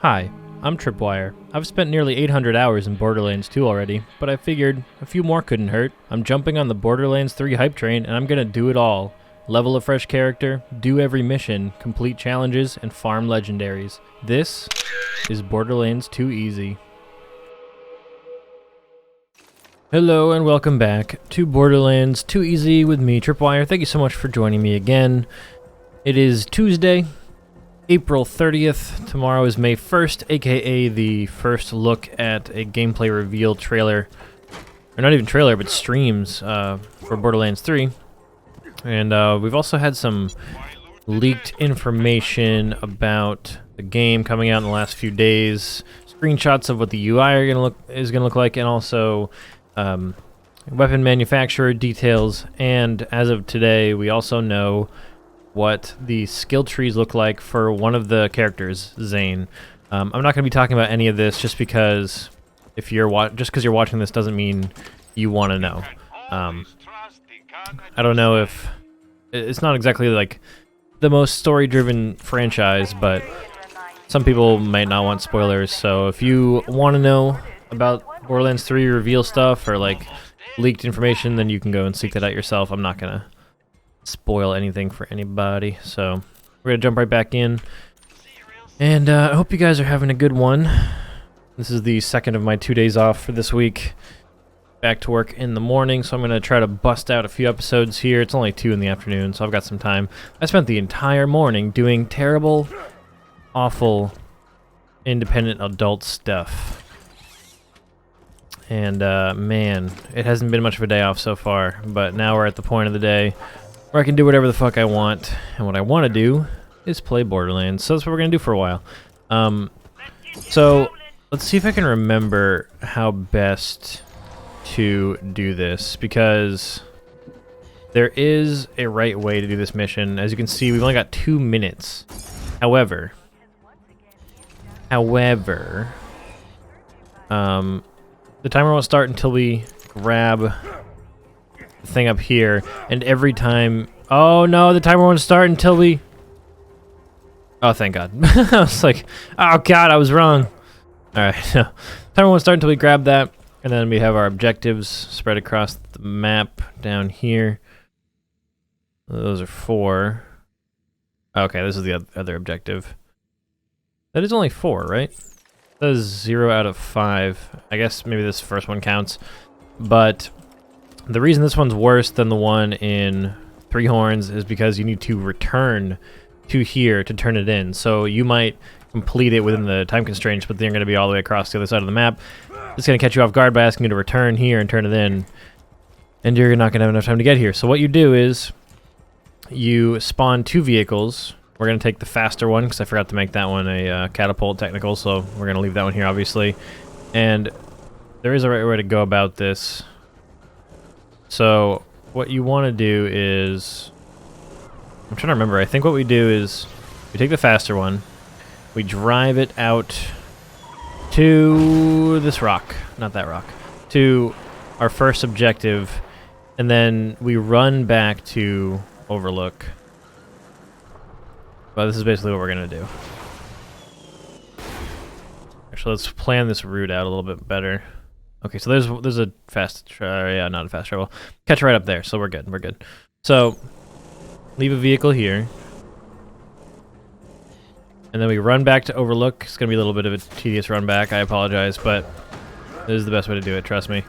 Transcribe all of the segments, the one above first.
Hi, I'm Tripwire. I've spent nearly 800 hours in Borderlands 2 already, but I figured a few more couldn't hurt. I'm jumping on the Borderlands 3 hype train and I'm gonna do it all. Level a fresh character, do every mission, complete challenges, and farm legendaries. This is Borderlands 2EZ. Hello and welcome back to Borderlands 2EZ with me, Tripwire. Thank you so much for joining me again. It is Tuesday, April 30th. Tomorrow is May 1st, aka the first look at a gameplay reveal trailer. Or not even trailer, but streams for Borderlands 3. And we've also had some leaked information about the game coming out in the last few days. Screenshots of what the UI is gonna look like, and also weapon manufacturer details. And as of today, we also know what the skill trees look like for one of the characters, Zane. I'm not going to be talking about any of this just because you're watching this doesn't mean you want to know. I don't know if it's not exactly like the most story-driven franchise, but some people might not want spoilers. So if you want to know about Borderlands 3 reveal stuff or like leaked information, then you can go and seek that out yourself. I'm not gonna spoil anything for anybody, so we're gonna jump right back in, and I hope you guys are having a good one. This is the second of my 2 days off for this week. Back to work in the morning, so I'm gonna try to bust out a few episodes here. It's only 2 in the afternoon, so I've got some time. I spent the entire morning doing terrible, awful, independent adult stuff. And man, it hasn't been much of a day off so far, but now we're at the point of the day where I can do whatever the fuck I want, and what I want to do is play Borderlands, so that's what we're going to do for a while. So let's see if I can remember how best to do this, because there is a right way to do this mission. As you can see, we've only got 2 minutes. However, the timer won't start until we grab the thing up here, and every time... Oh no, the timer won't start until we... Oh, thank God. I was like, oh God, I was wrong. Alright, no. Timer won't start until we grab that, and then we have our objectives spread across the map down here. Those are 4. Okay, this is the other objective. That is only 4, right? That is 0 out of 5. I guess maybe this first one counts. But the reason this one's worse than the one in Three Horns is because you need to return to here to turn it in. So you might complete it within the time constraints, but then you're going to be all the way across the other side of the map. It's going to catch you off guard by asking you to return here and turn it in. And you're not going to have enough time to get here. So what you do is you spawn 2 vehicles. We're going to take the faster one because I forgot to make that one a catapult technical, so we're going to leave that one here, obviously. And there is a right way to go about this. So what you want to do is... I'm trying to remember. I think what we do is we take the faster one, we drive it out to this rock, not that rock, to our first objective, and then we run back to Overlook. But this is basically what we're going to do. Actually, let's plan this route out a little bit better. Okay, so there's a fast yeah, not a fast travel. Catch right up there, so we're good, we're good. So, leave a vehicle here. And then we run back to Overlook. It's going to be a little bit of a tedious run back, I apologize, but this is the best way to do it, trust me.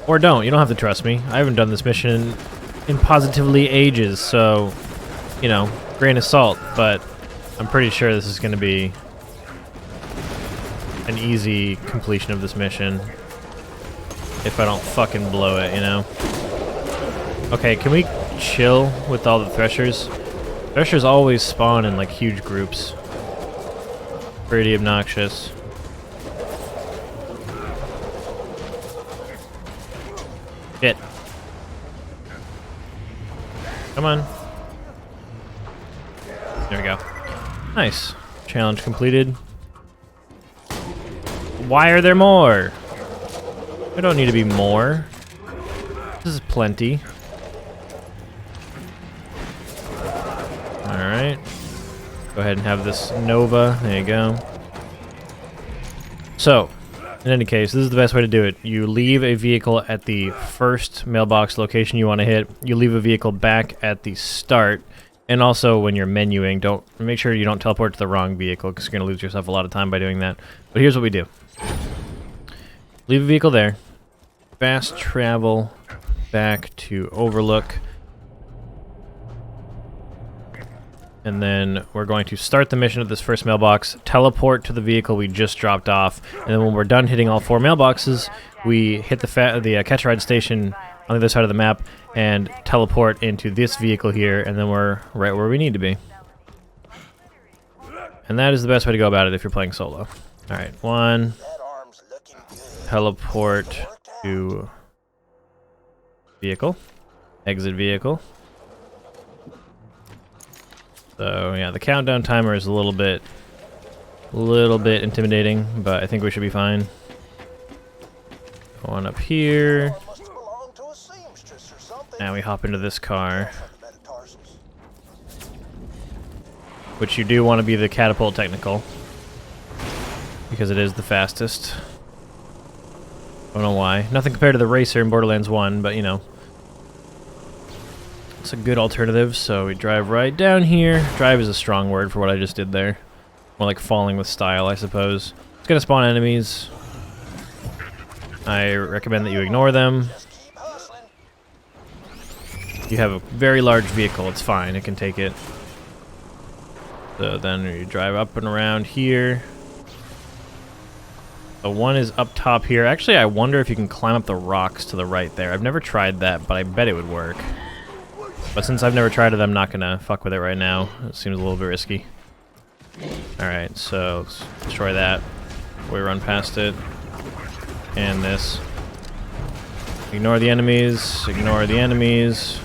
Or don't, you don't have to trust me. I haven't done this mission in positively ages, so, you know, grain of salt, but I'm pretty sure this is going to be an easy completion of this mission if I don't fucking blow it, you know? Okay, can we chill with all the threshers? Threshers always spawn in like huge groups. Pretty obnoxious. Shit. Come on. There we go. Nice. Challenge completed. Why are there more? There don't need to be more. This is plenty. Alright. Go ahead and have this Nova. There you go. So, in any case, this is the best way to do it. You leave a vehicle at the first mailbox location you want to hit. You leave a vehicle back at the start. And also, when you're menuing, make sure you don't teleport to the wrong vehicle, because you're going to lose yourself a lot of time by doing that. But here's what we do. Leave a vehicle there. Fast travel back to Overlook. And then we're going to start the mission at this first mailbox, teleport to the vehicle we just dropped off, and then when we're done hitting all 4 mailboxes, we hit the catch-a-ride station on the other side of the map and teleport into this vehicle here, and then we're right where we need to be. And that is the best way to go about it if you're playing solo. Alright, 1. Teleport to vehicle. Exit vehicle. So yeah, the countdown timer is a little bit intimidating, but I think we should be fine. Going up here. Now we hop into this car. Which you do want to be the catapult technical, because it is the fastest. Don't know why. Nothing compared to the racer in Borderlands 1, but you know. It's a good alternative, so we drive right down here. Drive is a strong word for what I just did there. More like falling with style, I suppose. It's gonna spawn enemies. I recommend that you ignore them. You have a very large vehicle, it's fine, it can take it. So then you drive up and around here. The one is up top here. Actually, I wonder if you can climb up the rocks to the right there. I've never tried that, but I bet it would work. But since I've never tried it, I'm not gonna fuck with it right now. It seems a little bit risky. Alright, so let's destroy that. We run past it. And this. Ignore the enemies. Ignore the enemies.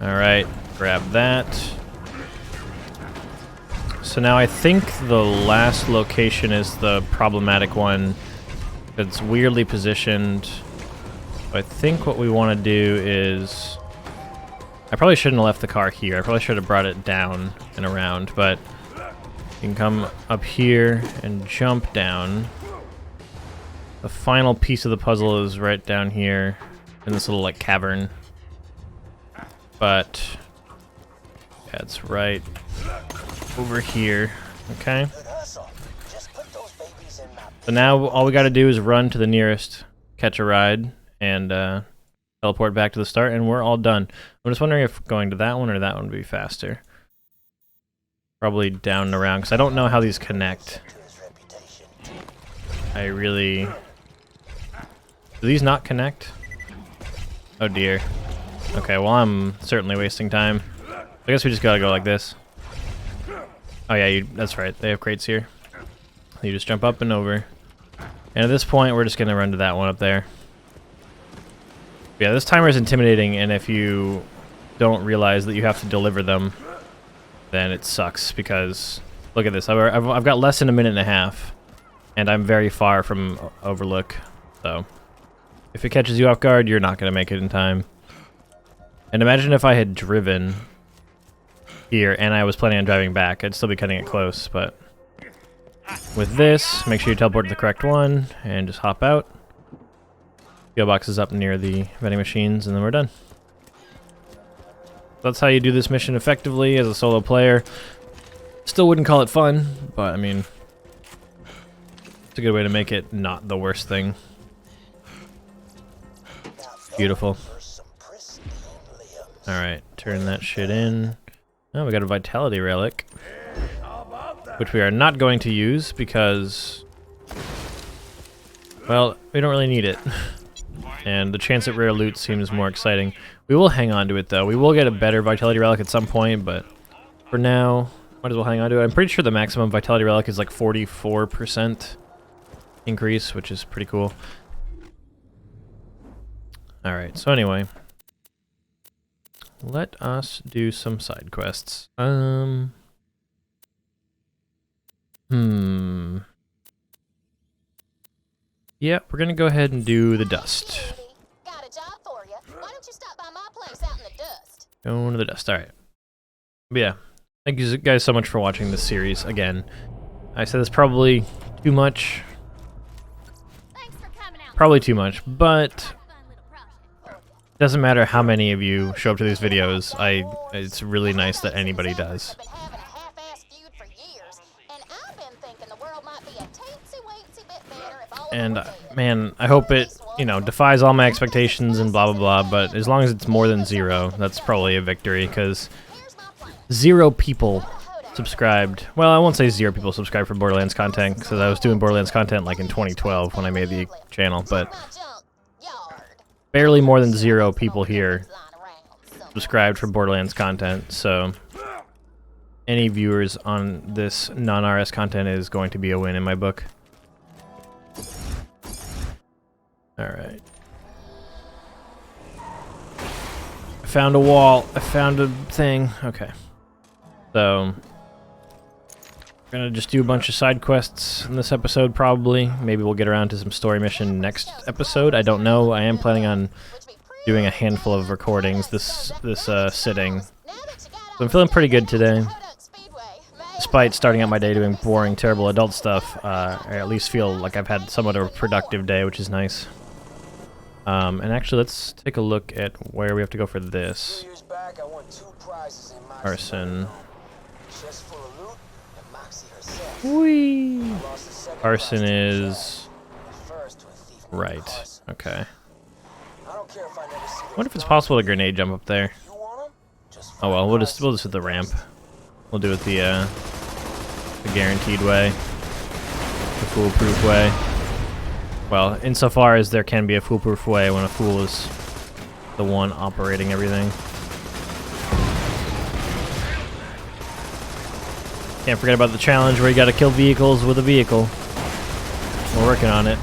Alright, grab that. So now I think the last location is the problematic one. It's weirdly positioned. I think what we want to do is... I probably shouldn't have left the car here. I probably should have brought it down and around, but you can come up here and jump down. The final piece of the puzzle is right down here in this little like cavern. But yeah, it's right over here. Okay. So now all we got to do is run to the nearest catch a ride and teleport back to the start, and we're all done. I'm just wondering if going to that one or that one would be faster. Probably down and around, because I don't know how these connect. I really... Do these not connect? Oh dear. Okay, well I'm certainly wasting time. I guess we just gotta go like this. Oh yeah, that's right, they have crates here. You just jump up and over. And at this point, we're just gonna run to that one up there. Yeah, this timer is intimidating, and if you don't realize that you have to deliver them, then it sucks, because look at this. I've got less than a minute and a half, and I'm very far from Overlook, so if it catches you off guard, you're not going to make it in time. And imagine if I had driven here, and I was planning on driving back. I'd still be cutting it close, but with this, make sure you teleport to the correct one, and just hop out. PO box is up near the vending machines, and then we're done. That's how you do this mission effectively as a solo player. Still wouldn't call it fun, but I mean, it's a good way to make it not the worst thing. Beautiful. Alright, turn that shit in. Oh, we got a vitality relic, which we are not going to use because, well, we don't really need it. And the chance at rare loot seems more exciting. We will hang on to it, though. We will get a better vitality relic at some point, but for now, might as well hang on to it. I'm pretty sure the maximum vitality relic is like 44% increase, which is pretty cool. Alright, so anyway, let us do some side quests. Yeah, we're gonna go ahead and do the dust. Got a job for you. Why don't you stop by my place out in the dust? Going to the dust, alright. But yeah, Thank you guys so much for watching this series again. I said this probably too much. Probably too much, but it doesn't matter how many of you show up to these videos. It's really nice that anybody does. And man, I hope it, you know, defies all my expectations and blah blah blah, but as long as it's more than 0, that's probably a victory, because 0 people subscribed. Well, I won't say 0 people subscribed for Borderlands content, because I was doing Borderlands content like in 2012 when I made the channel, but barely more than 0 people here subscribed for Borderlands content, so any viewers on this non-RS content is going to be a win in my book. Alright. I found a wall. I found a thing. Okay. So, we're gonna just do a bunch of side quests in this episode, probably. Maybe we'll get around to some story mission next episode. I don't know. I am planning on doing a handful of recordings this sitting. So I'm feeling pretty good today. Despite starting out my day doing boring, terrible adult stuff, I at least feel like I've had somewhat of a productive day, which is nice. And actually, let's take a look at where we have to go for this. Arson. Whee! Arson is... right. Okay. I wonder if it's possible to grenade jump up there. Oh well, we'll just hit the ramp. We'll do it the guaranteed way. The foolproof way. Well, insofar as there can be a foolproof way when a fool is the one operating everything. Can't forget about the challenge where you gotta kill vehicles with a vehicle. We're working on it.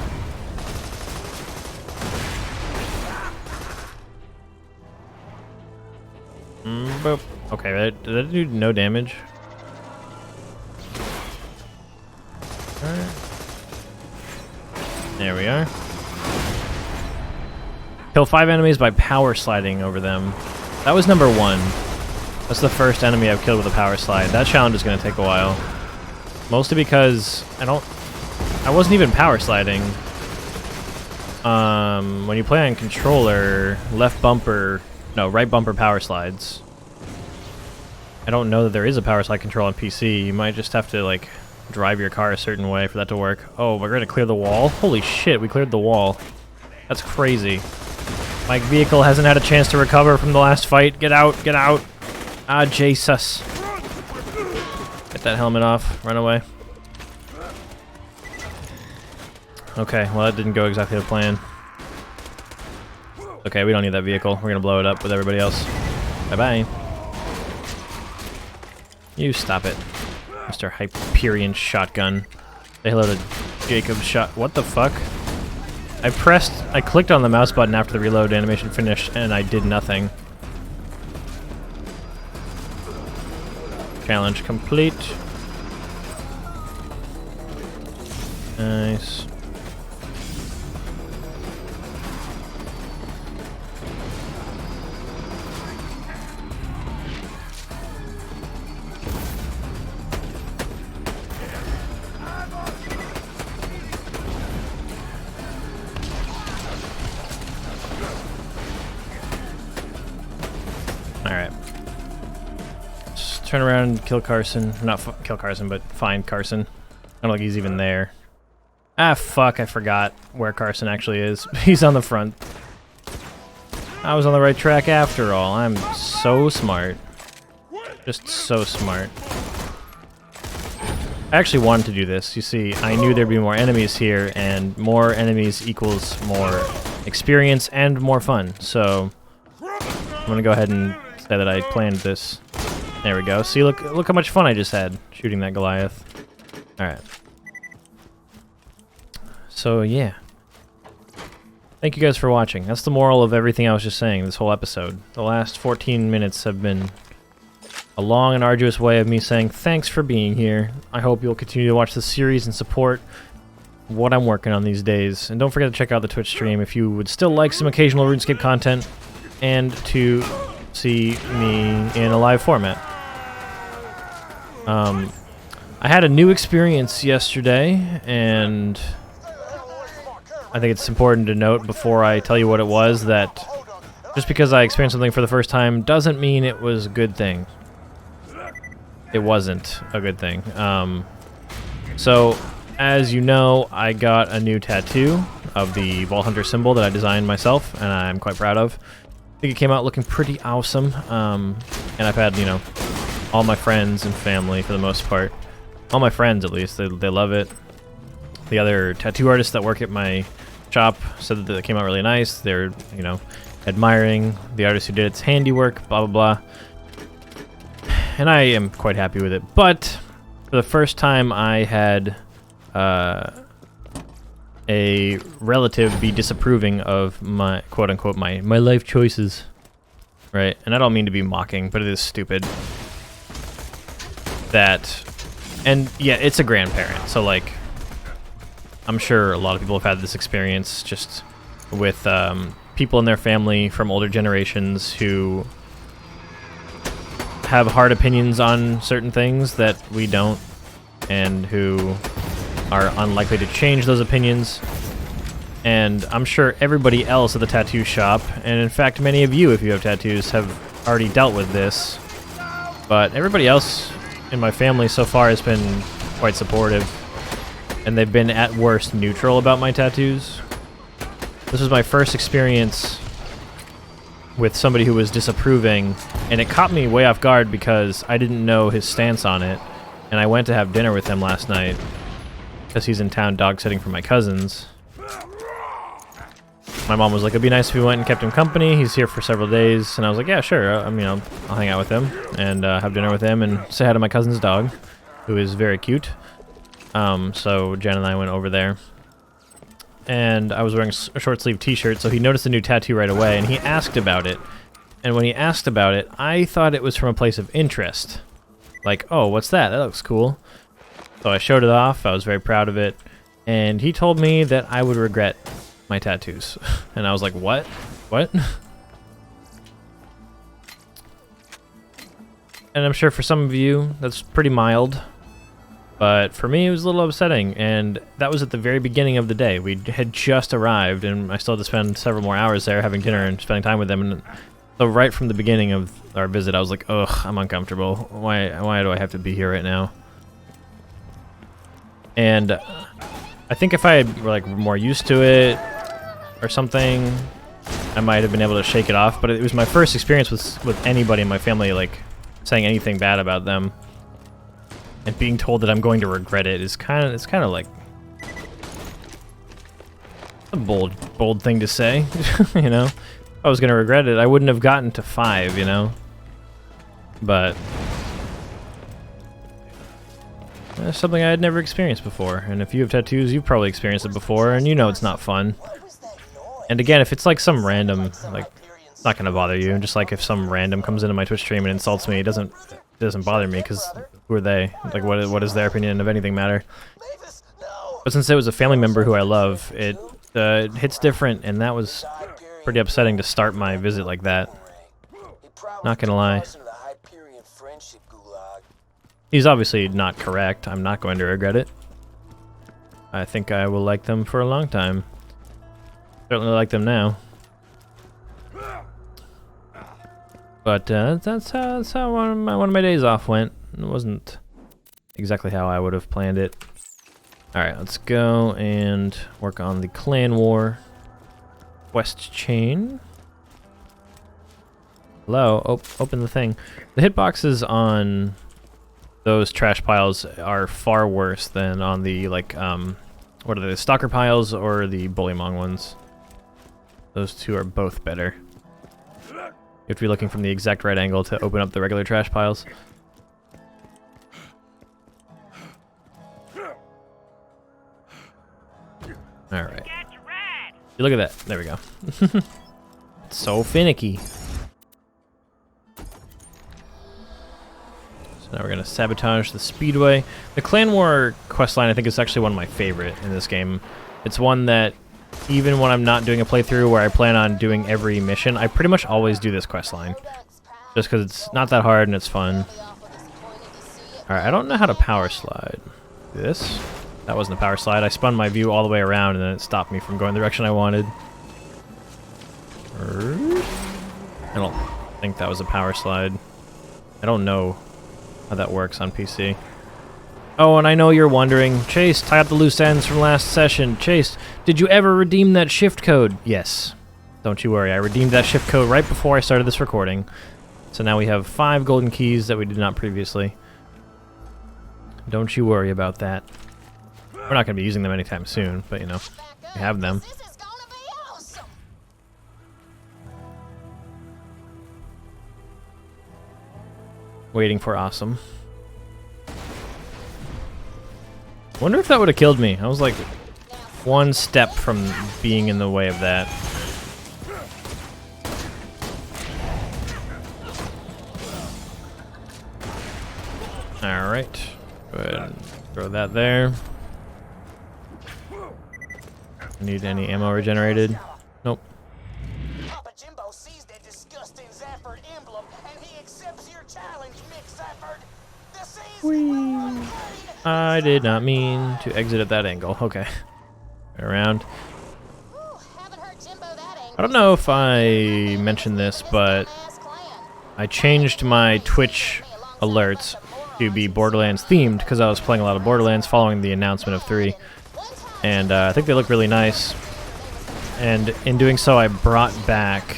Boop. Okay, did that do no damage? Alright. There we are. Kill 5 enemies by power sliding over them. That was number 1. That's the first enemy I've killed with a power slide. That challenge is going to take a while. Mostly because I wasn't even power sliding. When you play on controller, right bumper power slides. I don't know that there is a power slide control on PC. You might just have to, like, drive your car a certain way for that to work. Oh, we're going to clear the wall? Holy shit, we cleared the wall. That's crazy. My vehicle hasn't had a chance to recover from the last fight. Get out, get out. Ah, Jesus. Get that helmet off. Run away. Okay, well that didn't go exactly the plan. Okay, we don't need that vehicle. We're gonna blow it up with everybody else. Bye-bye. You stop it. Mr. Hyperion Shotgun. Say hello to Jacob's shot. What the fuck? I clicked on the mouse button after the reload animation finished, and I did nothing. Challenge complete. Nice. Alright. Just turn around and kill Carson. Not kill Carson, but find Carson. I don't think he's even there. Ah, fuck, I forgot where Carson actually is. He's on the front. I was on the right track after all. I'm so smart. Just so smart. I actually wanted to do this. You see, I knew there'd be more enemies here, and more enemies equals more experience and more fun. So, I'm gonna go ahead and say that I planned this. There we go. See, look how much fun I just had shooting that Goliath. Alright. So, yeah. Thank you guys for watching. That's the moral of everything I was just saying this whole episode. The last 14 minutes have been a long and arduous way of me saying thanks for being here. I hope you'll continue to watch the series and support what I'm working on these days. And don't forget to check out the Twitch stream if you would still like some occasional RuneScape content and to see me in a live format. I had a new experience yesterday, and I think it's important to note before I tell you what it was that just because I experienced something for the first time doesn't mean it was a good thing. It wasn't a good thing. So, as you know, I got a new tattoo of the Vault Hunter symbol that I designed myself, and I'm quite proud of. I think it came out looking pretty awesome, and I've had, you know, all my friends and family, for the most part. All my friends, at least, they love it. The other tattoo artists that work at my shop said that it came out really nice. They're, you know, admiring the artist who did its handiwork, blah, blah, blah. And I am quite happy with it. But for the first time, I had a relative be disapproving of my, quote-unquote, my life choices. Right? And I don't mean to be mocking, but it is stupid. That... And, yeah, it's a grandparent, so, like... I'm sure a lot of people have had this experience just with people in their family from older generations who have hard opinions on certain things that we don't, and who are unlikely to change those opinions. And I'm sure everybody else at the tattoo shop, and in fact many of you, if you have tattoos, have already dealt with this. But everybody else in my family so far has been quite supportive. And they've been, at worst, neutral about my tattoos. This was my first experience with somebody who was disapproving, and it caught me way off guard because I didn't know his stance on it. And I went to have dinner with him last night because he's in town dog-sitting for my cousins. My mom was like, it'd be nice if we went and kept him company. He's here for several days. And I was like, yeah, sure. I mean, I'll hang out with him and have dinner with him and say hi to my cousin's dog, who is very cute. So Jen and I went over there, and I was wearing a short sleeve t-shirt, so he noticed the new tattoo right away, and he asked about it. And when he asked about it, I thought it was from a place of interest. Like, oh, what's that? That looks cool. So I showed it off, I was very proud of it, and he told me that I would regret my tattoos. And I was like, what? What? And I'm sure for some of you, that's pretty mild. But for me, it was a little upsetting, and that was at the very beginning of the day. We had just arrived, and I still had to spend several more hours there having dinner and spending time with them. And so right from the beginning of our visit, I was like, ugh, I'm uncomfortable. Why do I have to be here right now? And I think if I had like more used to it or something, I might have been able to shake it off. But it was my first experience with anybody in my family like saying anything bad about them. And being told that I'm going to regret it is kind of like a bold thing to say, you know. If I was going to regret it, I wouldn't have gotten to 5, you know. But that's something I had never experienced before. And if you have tattoos, you've probably experienced it before, and you know it's not fun. And again, if it's like some random, like, it's not going to bother you. Just like if some random comes into my Twitch stream and insults me, it doesn't bother me, because who are they? Like, what does their opinion of anything matter? But since it was a family member who I love, it hits different, and that was pretty upsetting to start my visit like that. Not gonna lie. He's obviously not correct. I'm not going to regret it. I think I will like them for a long time. Certainly like them now. But that's how one of my days off went. It wasn't exactly how I would have planned it. Alright, let's go and work on the Clan War quest chain. Hello? Open the thing. The hitboxes on those trash piles are far worse than on the, like, what are they, the stalker piles or the bullymong ones. Those two are both better. You have to be looking from the exact right angle to open up the regular trash piles. Alright. Look at that. There we go. It's so finicky. So now we're going to sabotage the speedway. The Clan War questline, I think, is actually one of my favorite in this game. It's one that, even when I'm not doing a playthrough where I plan on doing every mission, I pretty much always do this questline. Just because it's not that hard and it's fun. Alright, I don't know how to power slide. This? That wasn't a power slide. I spun my view all the way around and then it stopped me from going the direction I wanted. I don't think that was a power slide. I don't know how that works on PC. Oh, and I know you're wondering, Chase, tie up the loose ends from last session. Chase, did you ever redeem that shift code? Yes. Don't you worry, I redeemed that shift code right before I started this recording. So now we have 5 golden keys that we did not previously. Don't you worry about that. We're not going to be using them anytime soon, but you know, we have them. Waiting for awesome. Wonder if that would have killed me. I was like one step from being in the way of that. Alright. Go ahead and throw that there. Need any ammo regenerated? Nope. Papa Jimbo sees that disgusting Zafford emblem and he accepts your challenge, Mick Zafford. The season I did not mean to exit at that angle. Okay. Around. I don't know if I mentioned this, but I changed my Twitch alerts to be Borderlands themed because I was playing a lot of Borderlands following the announcement of 3. And I think they look really nice. And in doing so, I brought back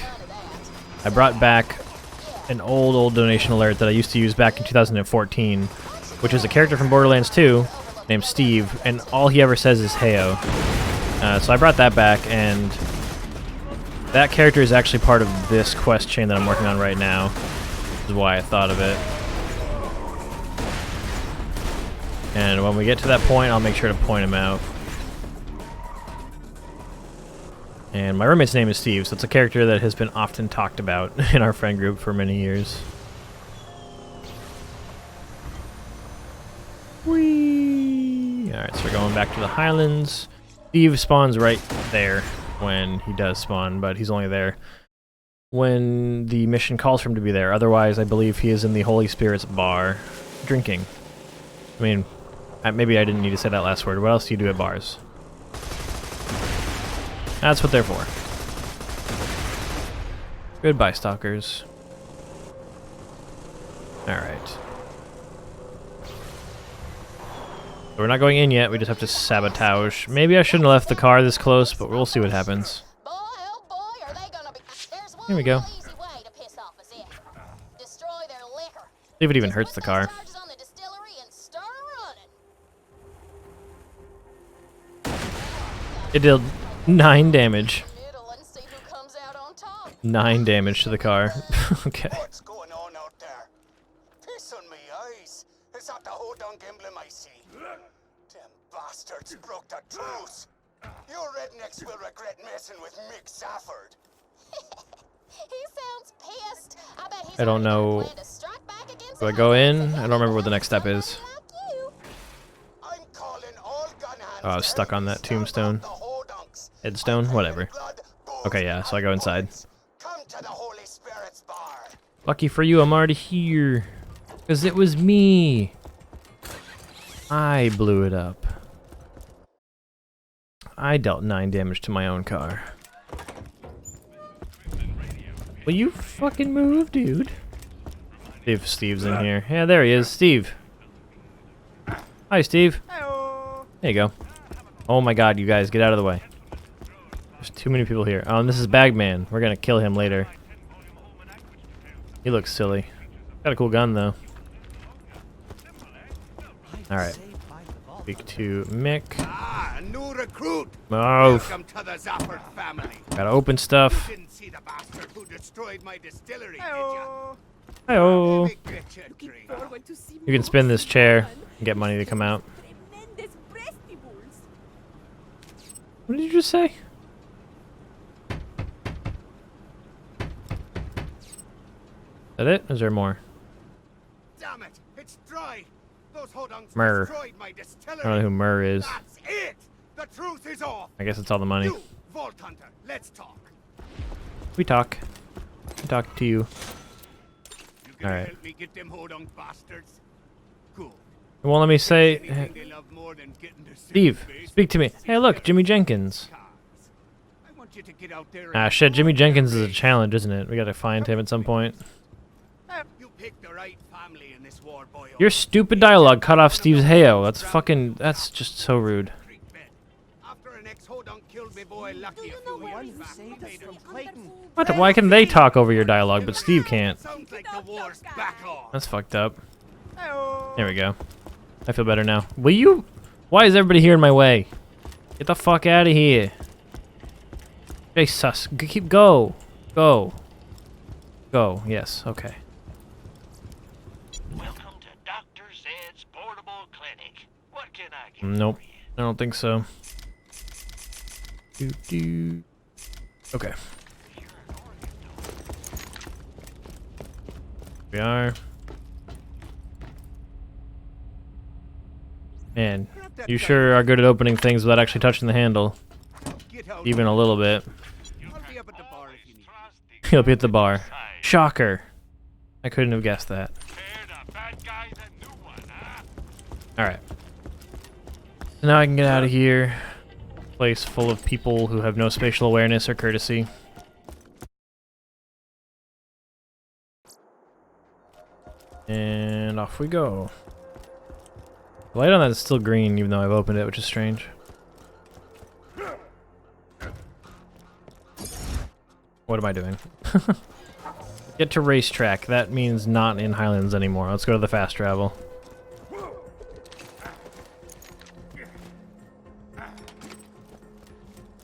an old donation alert that I used to use back in 2014, which is a character from Borderlands 2 named Steve, and all he ever says is "Heyo." So I brought that back, and that character is actually part of this quest chain that I'm working on right now. This is why I thought of it. And when we get to that point, I'll make sure to point him out. And my roommate's name is Steve, so it's a character that has been often talked about in our friend group for many years. Whee! Alright, so we're going back to the Highlands. Steve spawns right there when he does spawn, but he's only there when the mission calls for him to be there. Otherwise, I believe he is in the Holy Spirit's bar drinking. I mean, maybe I didn't need to say that last word. What else do you do at bars? That's what they're for. Goodbye, stalkers. Alright. So we're not going in yet, we just have to sabotage. Maybe I shouldn't have left the car this close, but we'll see what happens. Here we go. See if it even hurts the car. It did 9 damage. 9 damage to the car. Okay. What's going on out there? Piss on me eyes. Is that the Hodunk emblem I see? Them bastards broke the truce. You rednecks will regret messing with Mick Zafford. He sounds pissed. I bet he's I don't know. Do I go in? I don't remember what the next step is. Oh, I was stuck on that tombstone. Headstone? Whatever. Okay, yeah, so I go inside. Lucky for you, I'm already here. Because it was me. I blew it up. I dealt 9 damage to my own car. Will you fucking move, dude? See if Steve's in here. Yeah, there he is. Steve. Hi, Steve. There you go. Oh my god, you guys, get out of the way. There's too many people here. Oh, and this is Bagman. We're gonna kill him later. He looks silly. Got a cool gun, though. Alright. Speak to Mick. Ah, a new recruit. Move. Welcome to the Zafford family. Gotta open stuff. You didn't see the bastard who destroyed my distillery, did you? Hi-oh. Let me get you a drink. You can spin this chair and get money to come out. What did you just say? Is that it? Is there more? Damn it, it's dry. Those Hodunks Myrrh. destroyed my distillery. I don't know who Myrrh is. That's it. The truth is off. I guess it's all the money. You, Vault Hunter, let's talk. We talk. We talk to you. You gonna Alright. help me get them Hodunk bastards? Cool. It won't let me say. Steve, speak to me. Hey, look, Jimmy Jenkins. Ah, shit, Jimmy Jenkins is a challenge, isn't it? We gotta find him at some point. Your stupid dialogue cut off Steve's heyo. That's fucking. That's just so rude. What? Why can they talk over your dialogue, but Steve can't? That's fucked up. There we go. I feel better now. Will you? Why is everybody here in my way? Get the fuck out of here. Jesus. Keep go. Go. Go. Yes. Okay. Welcome to Dr. Zed's Portable Clinic. What can I get Nope. for you? I don't think so. Okay. We are. Man, you sure are good at opening things without actually touching the handle. Even a little bit. He'll be at the bar. Shocker. I couldn't have guessed that. Alright. So now I can get out of here. Place full of people who have no spatial awareness or courtesy. And off we go. The light on that is still green, even though I've opened it, which is strange. What am I doing? Get to racetrack. That means not in Highlands anymore. Let's go to the fast travel.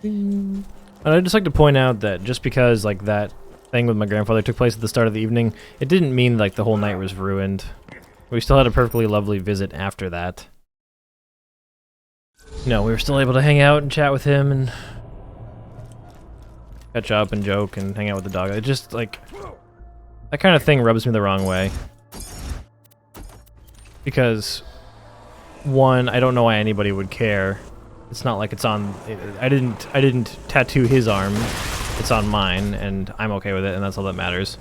And I'd just like to point out that just because like that thing with my grandfather took place at the start of the evening, it didn't mean like the whole night was ruined. We still had a perfectly lovely visit after that. No, we were still able to hang out and chat with him and catch up and joke and hang out with the dog. It just like that kind of thing rubs me the wrong way. Because one, I don't know why anybody would care. It's not like it's on. I didn't tattoo his arm. It's on mine, and I'm okay with it, and that's all that matters.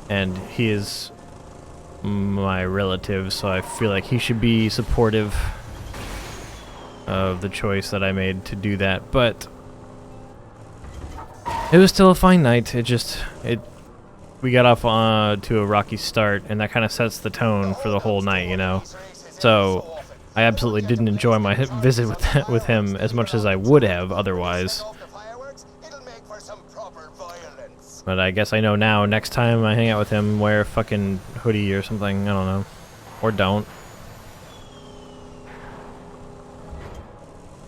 And he is my relative, so I feel like he should be supportive of the choice that I made to do that. But it was still a fine night. We got off to a rocky start, and that kind of sets the tone for the whole night, you know. So I absolutely didn't enjoy my visit with him as much as I would have otherwise. But I guess I know now, next time I hang out with him, wear a fucking hoodie or something, I don't know. Or don't.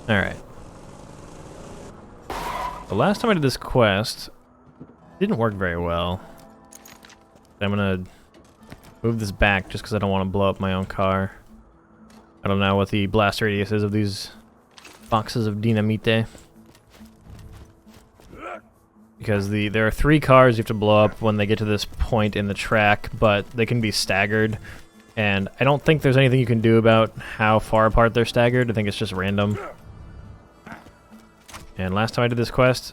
Alright. The last time I did this quest, it didn't work very well. I'm gonna move this back just because I don't want to blow up my own car. I don't know what the blast radius is of these boxes of dynamite. Because there are 3 cars you have to blow up when they get to this point in the track, but they can be staggered. And I don't think there's anything you can do about how far apart they're staggered. I think it's just random. And last time I did this quest,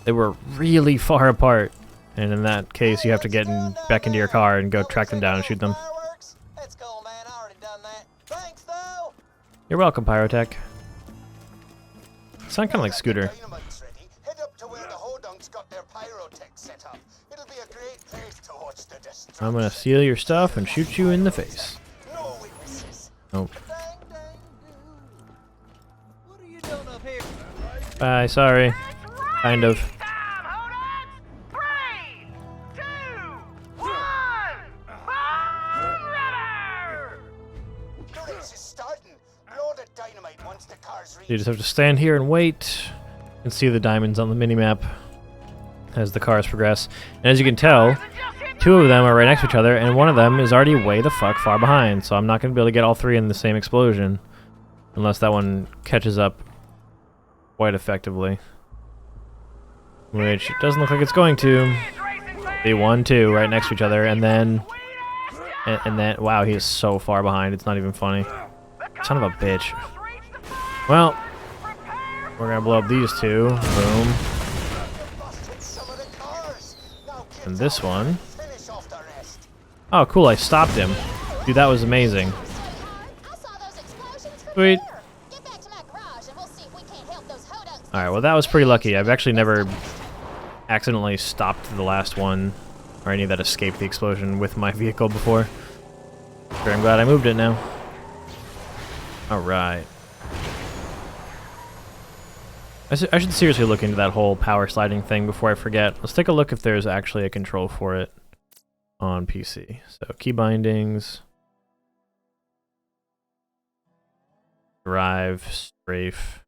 they were really far apart. And in that case, you have to get back into your car and go track them down and shoot them. You're welcome, Pyrotech. Sound kind of like Scooter. I'm gonna steal your stuff and shoot you in the face. Oh. Bye, sorry. Kind of. You just have to stand here and wait and see the diamonds on the minimap as the cars progress. And as you can tell, 2 of them are right next to each other, and one of them is already way the fuck far behind. So I'm not going to be able to get all 3 in the same explosion unless that one catches up quite effectively. Which doesn't look like it's going to. The 1, 2 right next to each other, and then... And then... Wow, he is so far behind. It's not even funny. Son of a bitch. Well, we're gonna blow up these 2. Boom. And this one. Oh, cool, I stopped him. Dude, that was amazing. Sweet. Get back to my garage and we'll see if we can't help those hodunks. Alright, well that was pretty lucky. I've actually never accidentally stopped the last one or any that escaped the explosion with my vehicle before. Sure, I'm glad I moved it now. Alright. I should seriously look into that whole power sliding thing before I forget. Let's take a look if there's actually a control for it on PC. So, key bindings. Drive, strafe.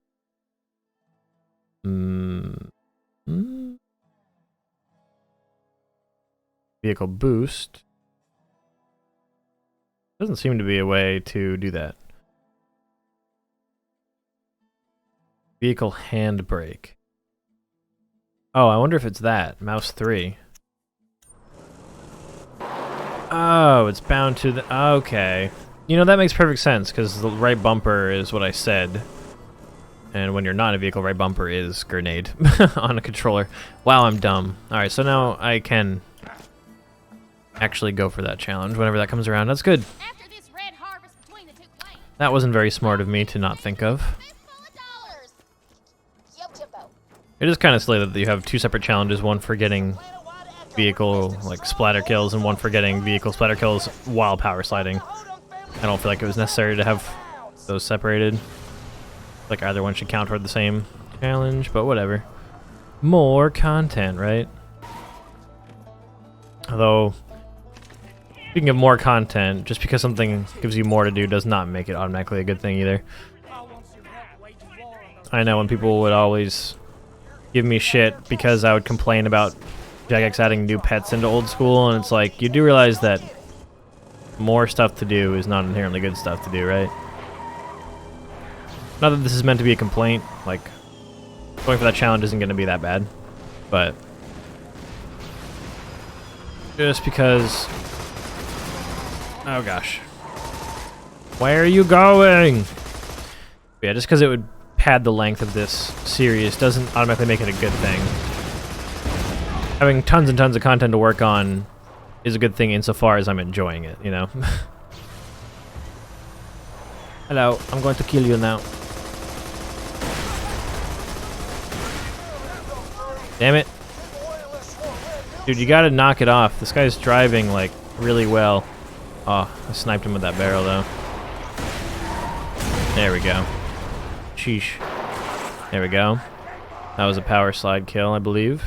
Vehicle boost. Doesn't seem to be a way to do that. Vehicle handbrake. Oh, I wonder if it's that. Mouse 3. Oh, it's bound to the... Okay. You know, that makes perfect sense, because the right bumper is what I said. And when you're not in a vehicle, right bumper is grenade on a controller. Wow, I'm dumb. Alright, so now I can actually go for that challenge whenever that comes around. That's good. After this red harvest between the two planes, That wasn't very smart of me to not think of. fistful of dollars. Yo, Jimbo. It is kind of silly that you have two separate challenges, one for getting vehicle, like, splatter kills, and one for getting vehicle splatter kills while power sliding. I don't feel like it was necessary to have those separated. Like, either one should count toward the same challenge, but whatever. More content, right? Although, speaking of more content, just because something gives you more to do does not make it automatically a good thing either. I know when people would always give me shit because I would complain about Jagex adding new pets into old school, and it's like, you do realize that more stuff to do is not inherently good stuff to do, right? Not that this is meant to be a complaint, like, going for that challenge isn't going to be that bad, but just because... Oh gosh. Where are you going? Yeah, just because it would pad the length of this series doesn't automatically make it a good thing. Having tons and tons of content to work on is a good thing insofar as I'm enjoying it, you know? Hello, I'm going to kill you now. Damn it. Dude, you gotta knock it off. This guy's driving, like, really well. Oh, I sniped him with that barrel, though. There we go. Sheesh. There we go. That was a power slide kill, I believe.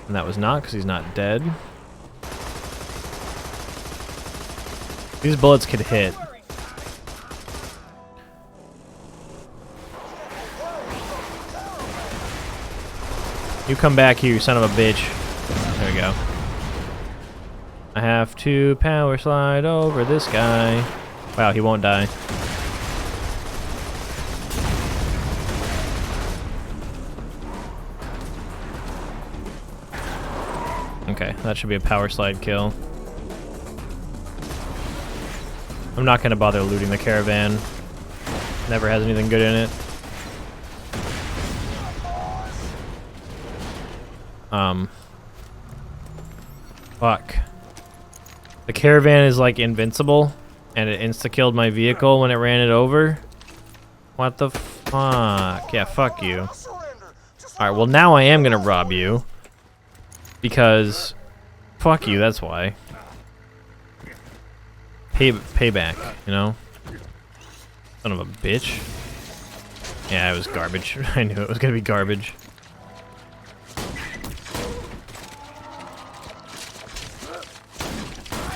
And that was not, because he's not dead. These bullets could hit. You come back here, you son of a bitch. There we go. I have to power slide over this guy. Wow, he won't die. Okay, that should be a power slide kill. I'm not gonna bother looting the caravan. Never has anything good in it. Fuck. The caravan is like invincible, and it insta-killed my vehicle when it ran it over. What the fuck? Yeah, fuck you. Alright, well now I am gonna rob you. Because, fuck you, that's why. Payback, you know? Son of a bitch. Yeah, it was garbage. I knew it was gonna be garbage.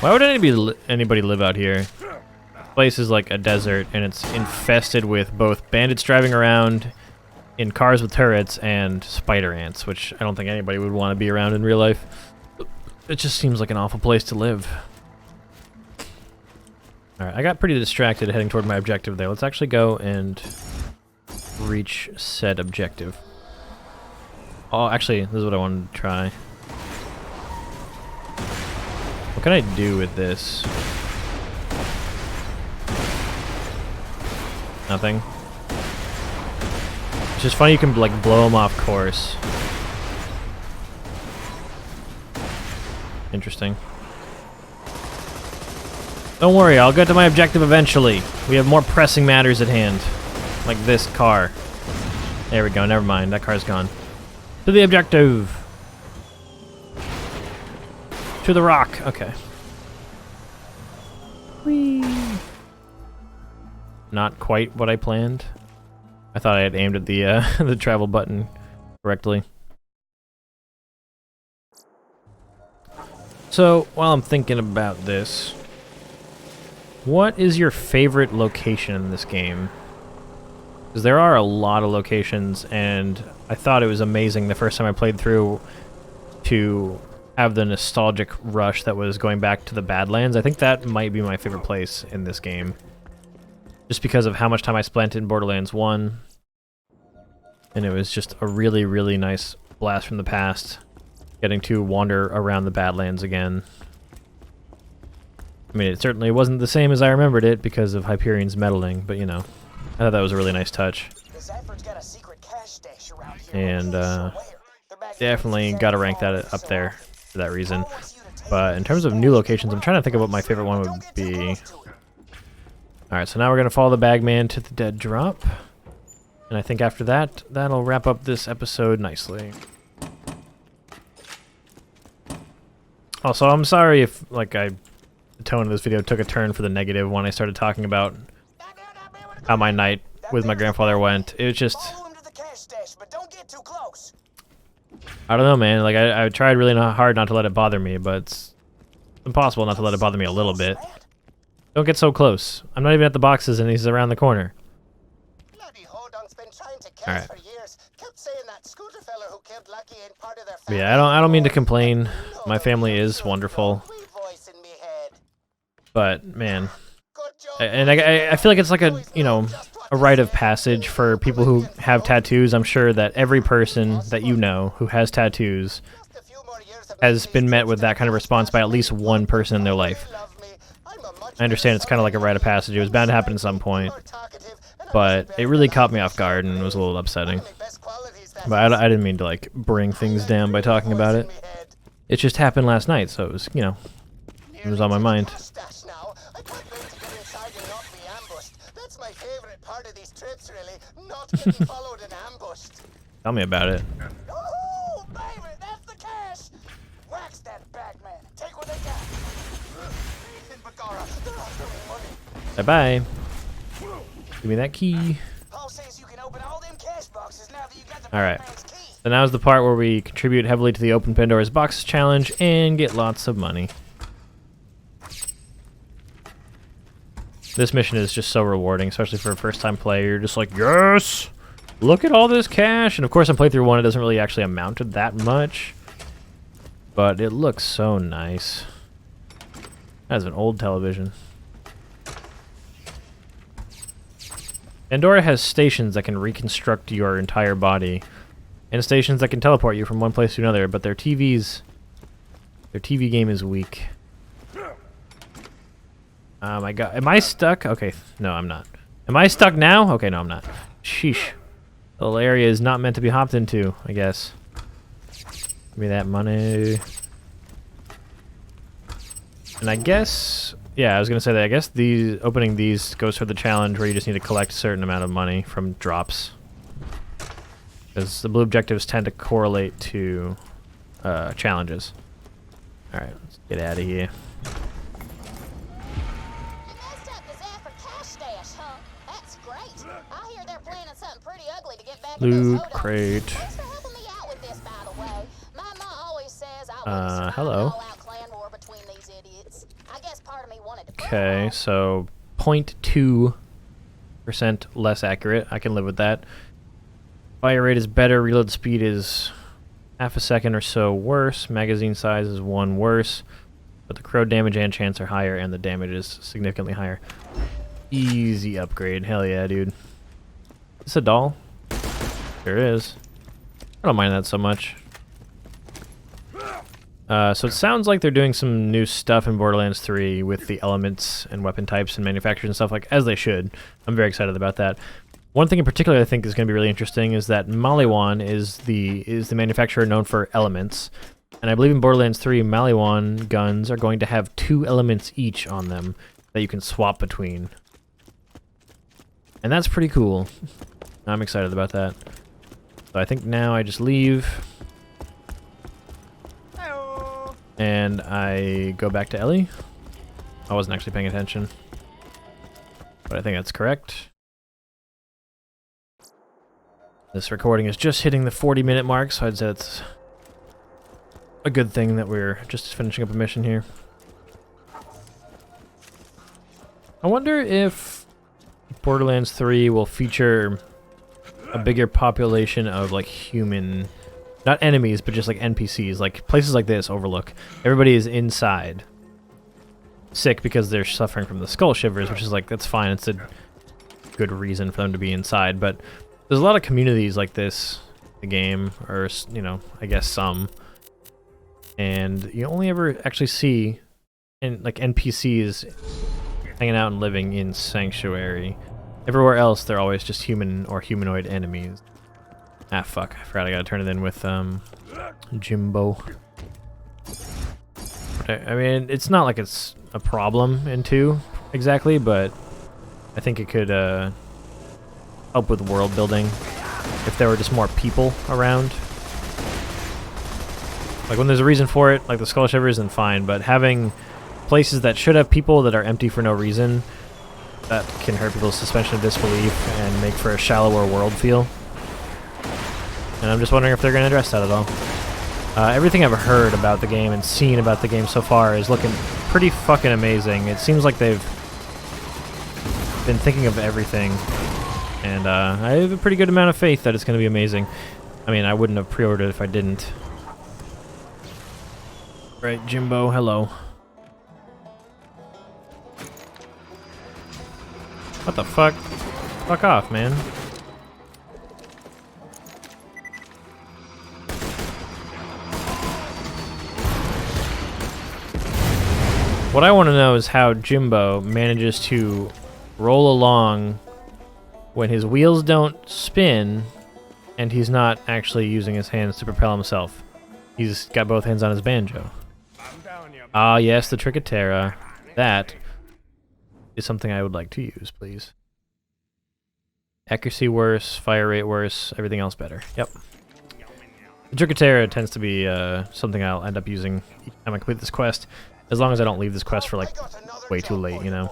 Why would anybody live out here? This place is like a desert, and it's infested with both bandits driving around in cars with turrets and spider ants, which I don't think anybody would want to be around in real life. It just seems like an awful place to live. Alright, I got pretty distracted heading toward my objective there. Let's actually go and reach said objective. Oh, actually, this is what I wanted to try. What can I do with this? Nothing. It's just funny you can, like, blow them off course. Don't worry, I'll get to my objective eventually. We have more pressing matters at hand. Like this car. There we go, never mind, that car's gone. To the objective! To the rock, okay. Whee! Not quite what I planned. I thought I had aimed at the the travel button correctly. So, while I'm thinking about this, what is your favorite location in this game? Because there are a lot of locations, and I thought it was amazing the first time I played through to have the nostalgic rush that was going back to the Badlands. I think that might be my favorite place in this game. Just because of how much time I spent in Borderlands 1. And it was just a really, really nice blast from the past. Getting to wander around the Badlands again. I mean, it certainly wasn't the same as I remembered it because of Hyperion's meddling, but you know, I thought that was a really nice touch. And definitely gotta rank that up there for that reason. But in terms of new locations, I'm trying to think of what my favorite one would be. Alright, so now we're gonna follow the Bagman to the dead drop. And I think after that, that'll wrap up this episode nicely. Also, I'm sorry if, like, the tone of this video took a turn for the negative when I started talking about how my night with my grandfather went. It was just... I don't know, man. Like, I tried really hard not to let it bother me, but it's impossible not to let it bother me a little bit. Don't get so close. I'm not even at the boxes and he's around the corner. Alright. Yeah, I don't mean to complain. My family is wonderful. But, man. I feel like it's like a, you know, a rite of passage for people who have tattoos. I'm sure that every person that you know who has tattoos has been met with that kind of response by at least one person in their life. I understand it's kind of like a rite of passage. It was bound to happen at some point. But it really caught me off guard and it was a little upsetting. But I didn't mean to, like, bring things down by talking about it. It just happened last night, so it was, you know, it was on my mind. Tell me about it. Bye-bye. Give me that key. Alright. So now's the part where we contribute heavily to the Open Pandora's Boxes challenge and get lots of money. This mission is just so rewarding, especially for a first-time player. You're just like, yes! Look at all this cash! And of course, on playthrough 1, it doesn't really actually amount to that much. But it looks so nice. That's an old television. Pandora has stations that can reconstruct your entire body, and stations that can teleport you from one place to another, but their TV game is weak. Oh my god, am I stuck? Okay, no, I'm not. Am I stuck now? Okay, no, I'm not. Sheesh. The little area is not meant to be hopped into, I guess. Give me that money. And I guess... Yeah, I was going to say that I guess opening these goes for the challenge where you just need to collect a certain amount of money from drops. Because the blue objectives tend to correlate to challenges. Alright, let's get out of here. Loot crate. Hello. Okay, so 0.2% less accurate. I can live with that. Fire rate is better. Reload speed is half a second or so worse. Magazine size is 1 worse. But the crow damage and chance are higher, and the damage is significantly higher. Easy upgrade. Hell yeah, dude. Is this a doll? Sure is. I don't mind that so much. So it sounds like they're doing some new stuff in Borderlands 3 with the elements and weapon types and manufacturers and stuff, like as they should. I'm very excited about that. One thing in particular I think is going to be really interesting is that Maliwan is the manufacturer known for elements. And I believe in Borderlands 3, Maliwan guns are going to have 2 elements each on them. that you can swap between. And that's pretty cool. I'm excited about that. So I think now I just leave. And I go back to Ellie. I wasn't actually paying attention. But I think that's correct. This recording is just hitting the 40-minute mark, so I'd say it's a good thing that we're just finishing up a mission here. I wonder if Borderlands 3 will feature a bigger population of, like, human... Not enemies, but just, like, NPCs. Like, places like this, Overlook. Everybody is inside. Sick because they're suffering from the skull shivers, which is, like, that's fine. It's a good reason for them to be inside, but there's a lot of communities like this in the game, or, you know, I guess some. And you only ever actually see, like, NPCs hanging out and living in Sanctuary. Everywhere else, they're always just human or humanoid enemies. Ah, fuck. I forgot I gotta turn it in with, Jimbo. I mean, it's not like it's a problem in 2, exactly, but I think it could, help with world building if there were just more people around. Like, when there's a reason for it, like the Skull Shivers, then fine, but having places that should have people that are empty for no reason, that can hurt people's suspension of disbelief and make for a shallower world feel. And I'm just wondering if they're going to address that at all. Everything I've heard about the game and seen about the game so far is looking pretty fucking amazing. It seems like they've been thinking of everything, and I have a pretty good amount of faith that it's going to be amazing. I mean, I wouldn't have pre-ordered if I didn't. Right, Jimbo, hello. What the fuck? Fuck off, man. What I want to know is how Jimbo manages to roll along when his wheels don't spin and he's not actually using his hands to propel himself. He's got both hands on his banjo. Ah, yes, the Trickatera. That is something I would like to use, please. Accuracy worse, fire rate worse, everything else better. Yep. The Trickatera tends to be something I'll end up using each time I complete this quest, as long as I don't leave this quest for, like, way too late, you know?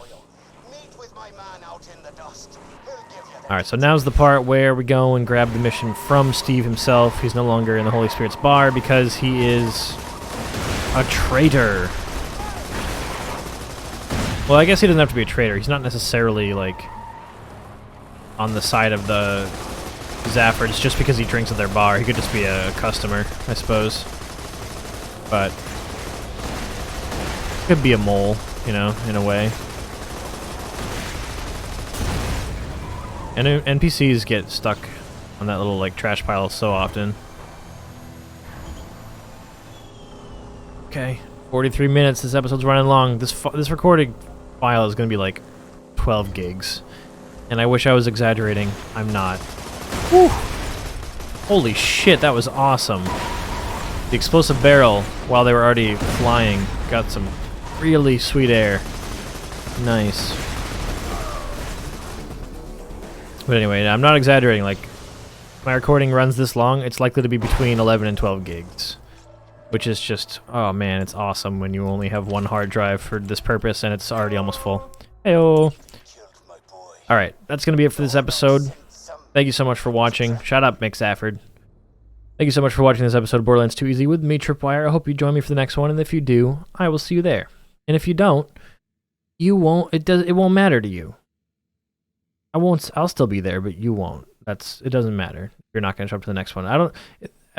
Alright, so now's the part where we go and grab the mission from Steve himself. He's no longer in the Holy Spirit's bar because he is a traitor. Well, I guess he doesn't have to be a traitor. He's not necessarily, like, on the side of the Zaffords just because he drinks at their bar. He could just be a customer, I suppose. But could be a mole, you know, in a way. And NPCs get stuck on that little, like, trash pile so often. Okay, 43 minutes. This episode's running long. This recording file is going to be like 12 gigs. And I wish I was exaggerating. I'm not. Whew. Holy shit, that was awesome. The explosive barrel, while they were already flying, got some really sweet air. Nice. But anyway, I'm not exaggerating. Like, my recording runs this long, it's likely to be between 11 and 12 gigs. Which is just, oh man, it's awesome when you only have one hard drive for this purpose and it's already almost full. Heyo! Alright, that's going to be it for this episode. Thank you so much for watching. Shut up, Mick Zafford. Thank you so much for watching this episode of Borderlands 2EZ with me, Tripwire. I hope you join me for the next one, and if you do, I will see you there. And if you don't, you won't, it won't matter to you. I'll still be there, but you won't. It doesn't matter. You're not going to show up to the next one. I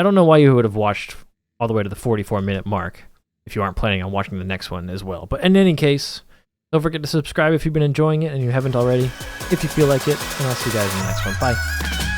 don't know why you would have watched all the way to the 44-minute mark if you aren't planning on watching the next one as well. But in any case, don't forget to subscribe if you've been enjoying it and you haven't already, if you feel like it, and I'll see you guys in the next one. Bye.